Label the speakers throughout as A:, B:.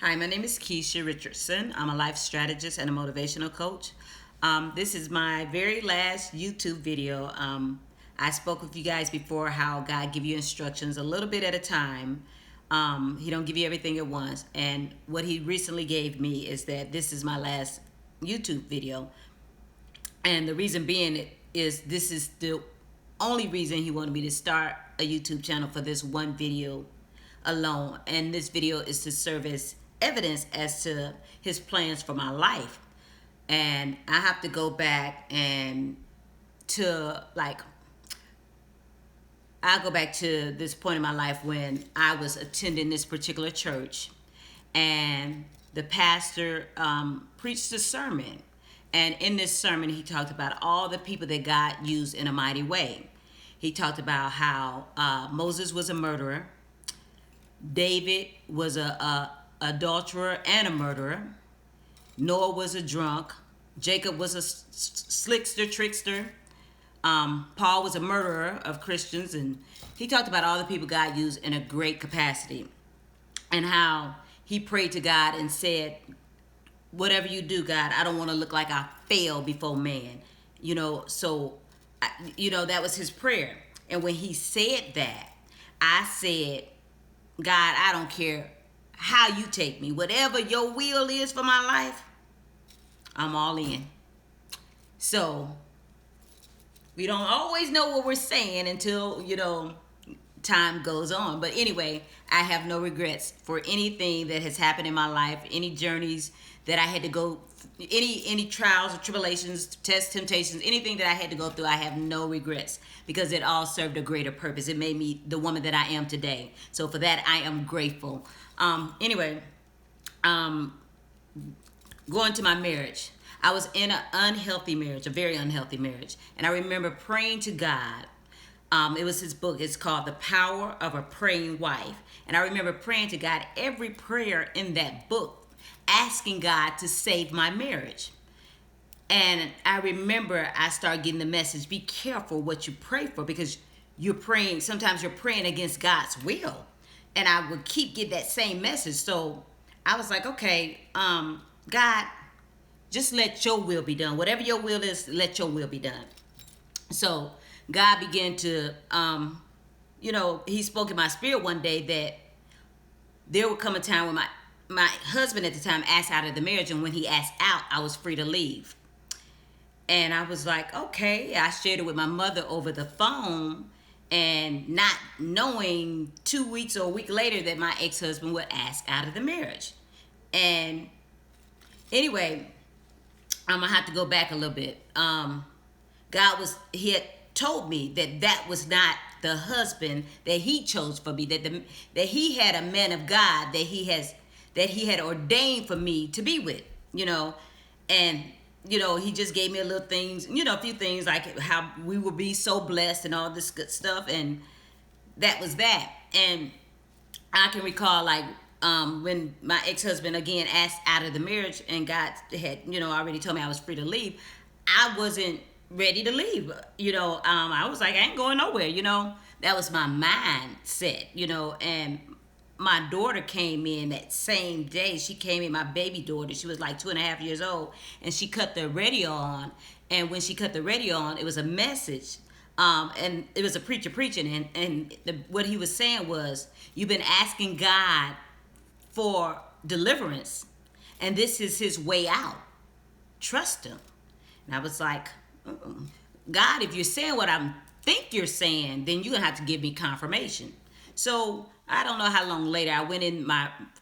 A: Hi, my name is Keisha Richardson. I'm a life strategist and a motivational coach. This is my very last YouTube video. I spoke with you guys before how God give you instructions a little bit at a time. He don't give you everything at once. And what he recently gave me is that this is my last YouTube video. And the reason being is this is the only reason he wanted me to start a YouTube channel for this one video alone. And this video is to serve as evidence as to his plans for my life. And I have to go back and to like I go back to this point in my life when I was attending this particular church, and the pastor preached a sermon. And in this sermon, he talked about all the people that God used in a mighty way. He talked about how Moses was a murderer, David was a adulterer and a murderer, Noah was a drunk, Jacob was a slickster, trickster, Paul was a murderer of Christians, and he talked about all the people God used in a great capacity, and how he prayed to God and said, whatever you do, God, I don't want to look like I fail before man. So, that was his prayer. And when he said that, I said, God, I don't care how you take me. Whatever your will is for my life, I'm all in. So, we don't always know what we're saying until, time goes on. But anyway, I have no regrets for anything that has happened in my life, any journeys that I had to go, any trials or tribulations, tests, temptations, anything that I had to go through. I have no regrets because it all served a greater purpose. It made me the woman that I am today. So for that, I am grateful. Anyway, going to my marriage. I was in an unhealthy marriage, a very unhealthy marriage. And I remember praying to God. It was his book. It's called The Power of a Praying Wife. And I remember praying to God every prayer in that book, asking God to save my marriage. And I remember I started getting the message, be careful what you pray for, because sometimes you're praying against God's will. And I would keep getting that same message. So I was like, okay, God, just let your will be done. Whatever your will is, let your will be done. So God began to, he spoke in my spirit one day that there would come a time when my husband at the time asked out of the marriage, and when he asked out, I was free to leave. And I was like, okay. I shared it with my mother over the phone, and not knowing 2 weeks or a week later that my ex-husband would ask out of the marriage. And anyway, I'm gonna have to go back a little bit. He had told me that was not the husband that he chose for me, that he had a man of God that he had ordained for me to be with, and he just gave me a little things, a few things like how we will be so blessed and all this good stuff, and that was that. And I can recall when my ex-husband again asked out of the marriage, and God had already told me I was free to leave. I wasn't ready to leave. I was like, I ain't going nowhere. That was my mindset. And my daughter came in that same day. She came in, my baby daughter. She was like 2.5 years old, and she cut the radio on. And when she cut the radio on, it was a message. And it was a preacher preaching, and what he was saying was, you've been asking God for deliverance, and this is his way out. Trust him. And I was like, God, if you're saying what I think you're saying, then you're gonna have to give me confirmation. So I don't know how long later, I went in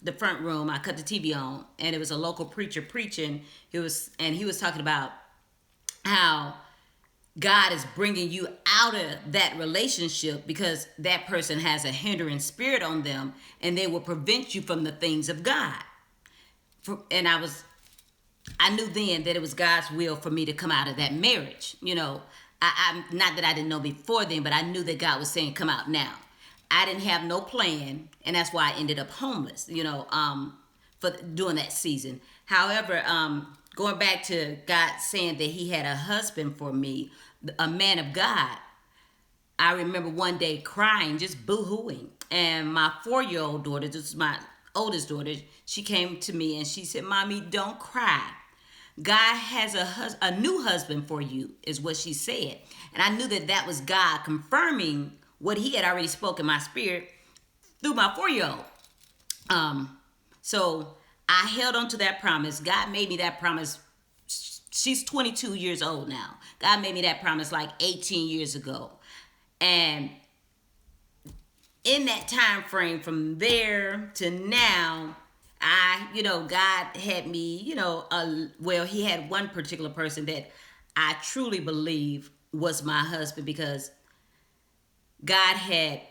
A: the front room. I cut the TV on, and it was a local preacher preaching. He was talking about how God is bringing you out of that relationship because that person has a hindering spirit on them, and they will prevent you from the things of God. And I knew then that it was God's will for me to come out of that marriage. I'm not that I didn't know before then, but I knew that God was saying, come out now. I didn't have no plan, and that's why I ended up homeless, for during that season. However, going back to God saying that he had a husband for me, a man of God, I remember one day crying, just boo-hooing. And my 4-year-old daughter, this is my oldest daughter, she came to me and she said, "Mommy, don't cry. God has a new husband for you," is what she said. And I knew that that was God confirming what he had already spoken in my spirit through my 4-year-old. So I held on to that promise. God made me that promise. She's 22 years old now. God made me that promise like 18 years ago. And in that time frame from there to now, God had me, he had one particular person that I truly believe was my husband, because God had,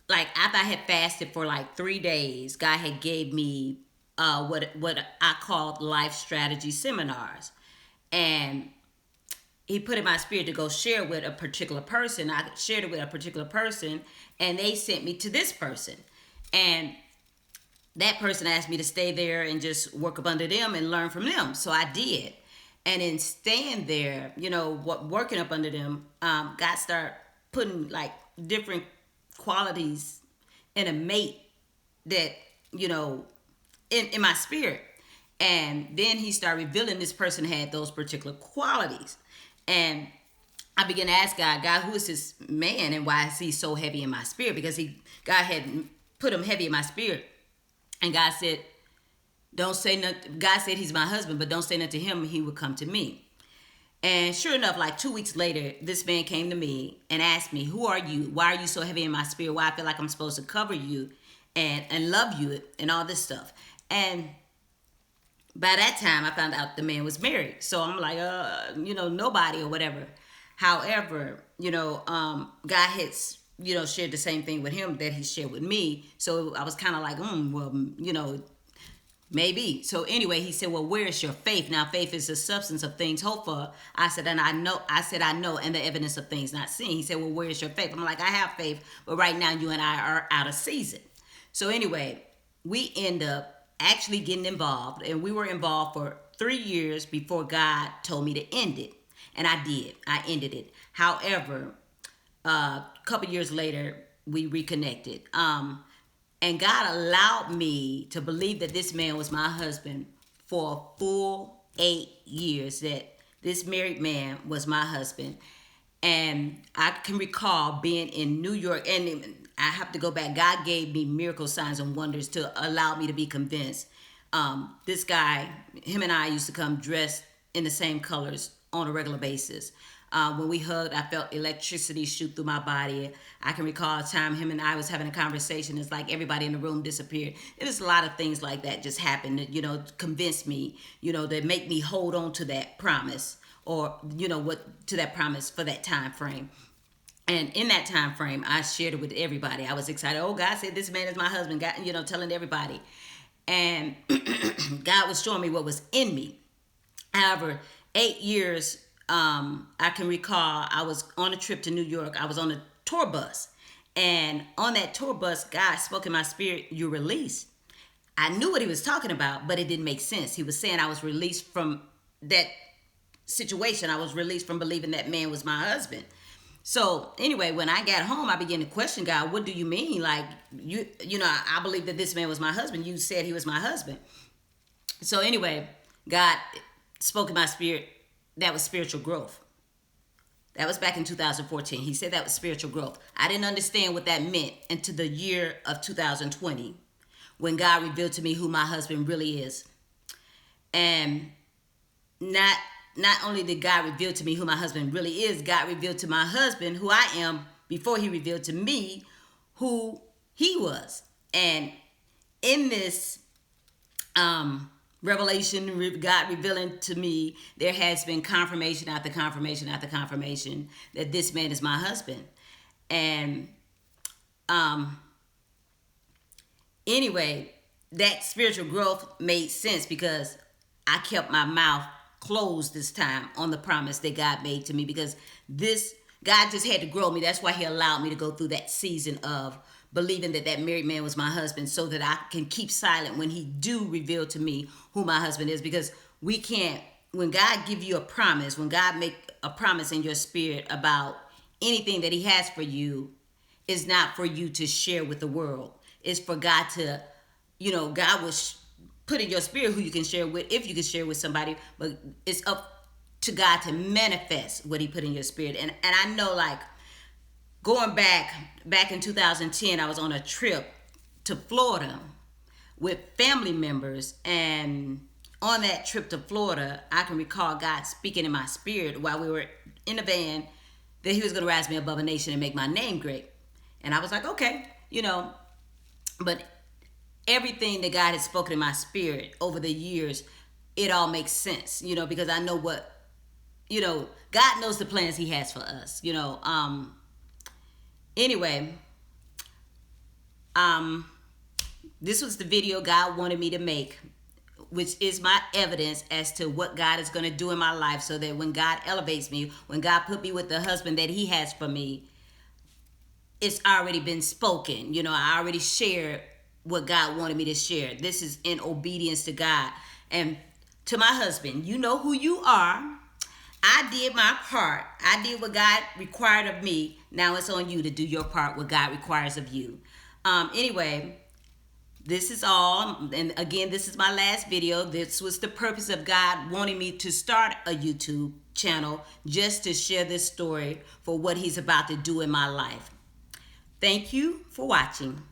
A: like, after I had fasted for like 3 days, God had gave me what I called life strategy seminars. And he put in my spirit to go share with a particular person. I shared it with a particular person, and they sent me to this person. And that person asked me to stay there and just work up under them and learn from them. So I did. And in staying there, working up under them, God started putting like different qualities in a mate that, in my spirit. And then he started revealing this person had those particular qualities. And I began to ask God, who is this man and why is he so heavy in my spirit? Because God had put him heavy in my spirit. And God said, don't say nothing. God said he's my husband, but don't say nothing to him. He would come to me. And sure enough, like 2 weeks later, this man came to me and asked me, who are you? Why are you so heavy in my spirit? Why I feel like I'm supposed to cover you and love you and all this stuff. And by that time, I found out the man was married. So I'm like, nobody or whatever. However, God had, shared the same thing with him that he shared with me. So I was kind of like, maybe. So anyway, he said, well, where is your faith? Now, faith is the substance of things hoped for. I said, I know, and the evidence of things not seen. He said, well, where is your faith? I'm like, I have faith, but right now you and I are out of season. So anyway, we end up actually getting involved, and we were involved for 3 years before God told me to end it. And I did. I ended it. However, a couple years later, we reconnected. And God allowed me to believe that this man was my husband for a full 8 years, that this married man was my husband. And I can recall being in New York, and I have to go back. God gave me miracle signs and wonders to allow me to be convinced. This guy, him and I used to come dressed in the same colors on a regular basis. When we hugged, I felt electricity shoot through my body. I can recall a time him and I was having a conversation. It's like everybody in the room disappeared. It is a lot of things like that just happened that, convinced me, that make me hold on to that promise, or, to that promise for that time frame. And in that time frame, I shared it with everybody. I was excited. Oh, God said this man is my husband. God, telling everybody. And God was showing me what was in me. However, 8 years, I can recall I was on a trip to New York. I was on a tour bus. And on that tour bus, God spoke in my spirit, you're released. I knew what he was talking about, but it didn't make sense. He was saying I was released from that situation. I was released from believing that man was my husband. So anyway, when I got home, I began to question God. What do you mean? Like, I believe that this man was my husband. You said he was my husband. So anyway, God spoke in my spirit. That was spiritual growth. That was back in 2014. He said that was spiritual growth. I didn't understand what that meant until the year of 2020, when God revealed to me who my husband really is. And not only did God reveal to me who my husband really is, God revealed to my husband who I am before he revealed to me who he was. And in this revelation, God revealing to me, there has been confirmation after confirmation after confirmation that this man is my husband. And anyway, that spiritual growth made sense because I kept my mouth closed this time on the promise that God made to me, because God just had to grow me. That's why he allowed me to go through that season of believing that married man was my husband, so that I can keep silent when he do reveal to me who my husband is. Because we can't, when God give you a promise, when God make a promise in your spirit about anything that he has for you, is not for you to share with the world. It's for God to God will put in your spirit who you can share with, if you can share with somebody, but it's up to God to manifest what he put in your spirit. And I know, like, going back in 2010, I was on a trip to Florida with family members, and on that trip to Florida, I can recall God speaking in my spirit while we were in the van that he was going to rise me above a nation and make my name great. And I was like, okay, but everything that God has spoken in my spirit over the years, it all makes sense, because I know God knows the plans he has for us, Anyway, this was the video God wanted me to make, which is my evidence as to what God is going to do in my life, so that when God elevates me, when God put me with the husband that he has for me, it's already been spoken. I already shared what God wanted me to share. This is in obedience to God. And to my husband, you know who you are. I did my part. I did what God required of me. Now it's on you to do your part, what God requires of you. Anyway, this is all. And again, this is my last video. This was the purpose of God wanting me to start a YouTube channel, just to share this story for what he's about to do in my life. Thank you for watching.